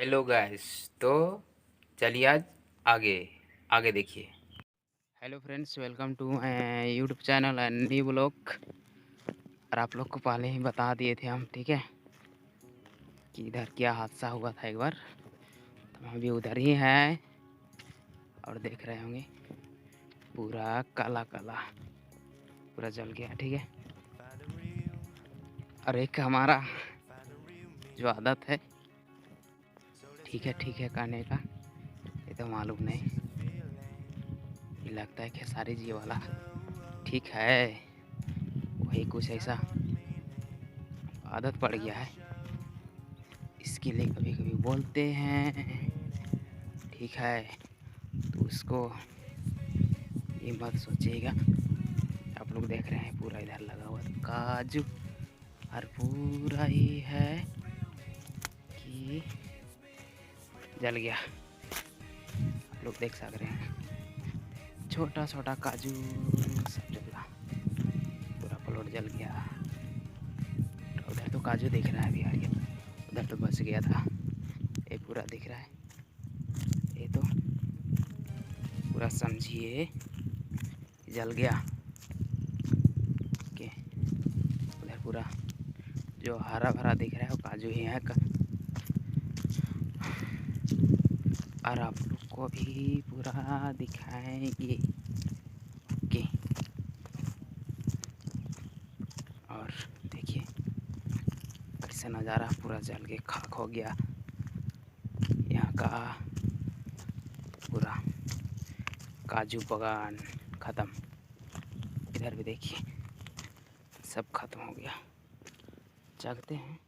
Hello guys. तो चलिए आज आगे आगे देखिए। Hello friends, welcome to my YouTube channel and new blog. और आप लोग को पहले ही बता दिए थे हम, ठीक है, कि इधर क्या हादसा हुआ था एक बार। तो हम भी उधर ही हैं और देख रहे होंगे पूरा काला काला पूरा जल गया, ठीक है। और एक हमारा जो आदत है, ठीक है कहने का, ये तो मालूम नहीं, ये लगता है खेसारी जी वाला ठीक है, वही कुछ ऐसा आदत पड़ गया है, इसके लिए कभी कभी बोलते हैं, ठीक है। तो उसको ये मत सोचिएगा। आप लोग देख रहे हैं पूरा इधर लगा हुआ था काजू, और पूरा ही है कि जल गया। आप लोग देख सक रहे हैं छोटा छोटा काजू सब जला, पूरा प्लॉट जल गया। उधर तो काजू दिख रहा है अभी यार, ये उधर तो बच गया था, ये पूरा दिख रहा है, ये तो पूरा समझिए जल गया के। उधर पूरा जो हरा भरा दिख रहा है वो काजू ही है का। और आप लोग को भी पूरा दिखाएंगे के। और देखिए कैसा नज़ारा, पूरा जल के खाक हो गया यहाँ का पूरा काजू बागान ख़त्म। इधर भी देखिए सब खत्म हो गया। जागते हैं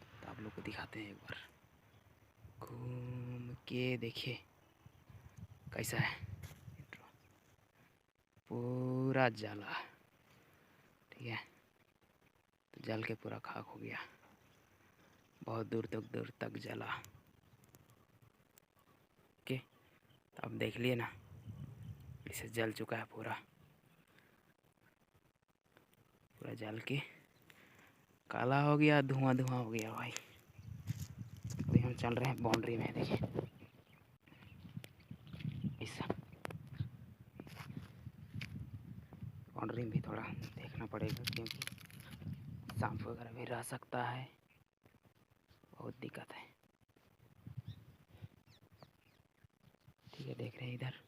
तो आप लोग को दिखाते हैं एक बार घूम के, देखिए कैसा है। पूरा जला, ठीक है, तो जल के पूरा खाक हो गया, बहुत दूर तक जला के। तो अब देख लिए ना, इसे जल चुका है पूरा, पूरा जल के काला हो गया, धुआं धुआं हो गया भाई। अभी हम चल रहे हैं बाउंड्री में, देखिए ऐसा बाउंड्री में भी थोड़ा देखना पड़ेगा, क्योंकि सांप वगैरह भी रह सकता है, बहुत दिक्कत है, ठीक है। देख रहे हैं इधर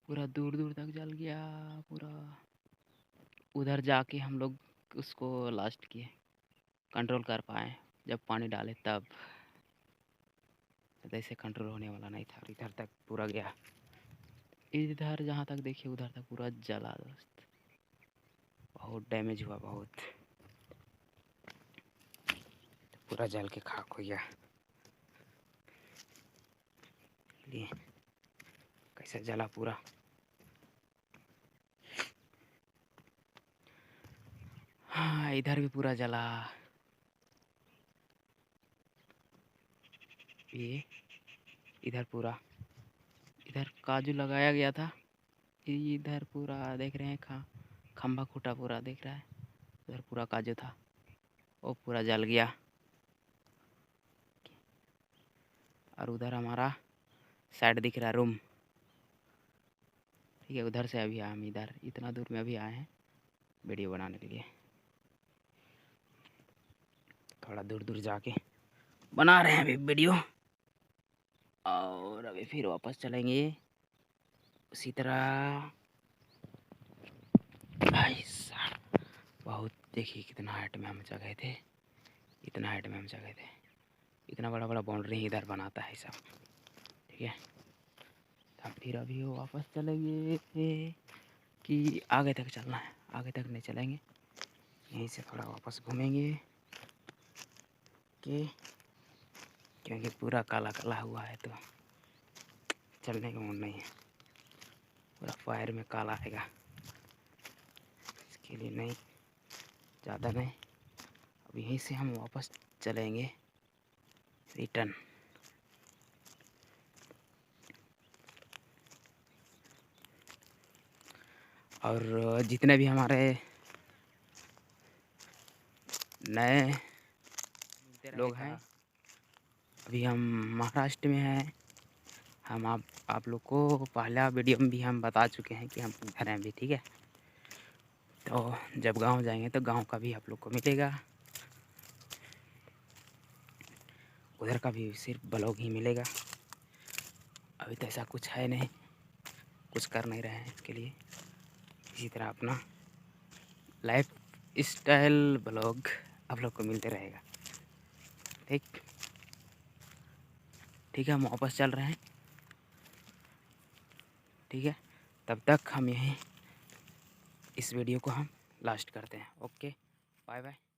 पूरा दूर दूर तक जल गया पूरा। उधर जाके हम लोग उसको लास्ट किए, कंट्रोल कर पाए जब पानी डाले तब, ऐसे कंट्रोल होने वाला नहीं था। इधर तक पूरा गया, इधर जहाँ तक देखिए उधर तक पूरा जला दोस्त, बहुत डैमेज हुआ, बहुत पूरा जल के खाक हो गया। लिए कैसा जला पूरा, हाँ इधर भी पूरा जला। ये इधर पूरा, इधर काजू लगाया गया था, इधर पूरा देख रहे हैं खंभा खूटा पूरा दिख रहा है, उधर पूरा काजू था, वो पूरा जल गया। और उधर हमारा साइड दिख रहा है रूम, ठीक है। उधर से अभी हम इधर इतना दूर में अभी आए हैं वीडियो बनाने के लिए, थोड़ा दूर दूर जाके बना रहे हैं अभी वीडियो, और अभी फिर वापस चलेंगे उसी तरह। भाई साहब बहुत, देखिए कितना हाइट में हम जगह थे, इतना हाइट में हम जगह थे, इतना बड़ा बड़ा बाउंड्री इधर बनाता है सब, ठीक है। तो फिर अभी वापस चलेंगे कि आगे तक चलना है, आगे तक नहीं चलेंगे, यहीं से थोड़ा वापस घूमेंगे कि, क्योंकि पूरा काला काला हुआ है तो चलने का मन नहीं है, पूरा फायर में काला आएगा, इसके लिए नहीं, ज़्यादा नहीं। अब यहीं से हम वापस चलेंगे रिटर्न। और जितने भी हमारे नए लोग हैं अभी हम महाराष्ट्र में हैं। हम आप लोग को पहला वीडियो में भी हम बता चुके हैं कि हम किधर हैं अभी, ठीक है। तो जब गांव जाएंगे तो गांव का भी आप लोग को मिलेगा, उधर का भी सिर्फ ब्लॉग ही मिलेगा। अभी तो ऐसा कुछ है नहीं, कुछ कर नहीं रहे हैं इसके लिए। इसी तरह अपना लाइफ स्टाइल ब्लॉग आप लोग को मिलते रहेगा, ठीक। ठीक है, हम वापस चल रहे हैं, ठीक है। तब तक हम यहीं इस वीडियो को हम लास्ट करते हैं। Okay, bye bye.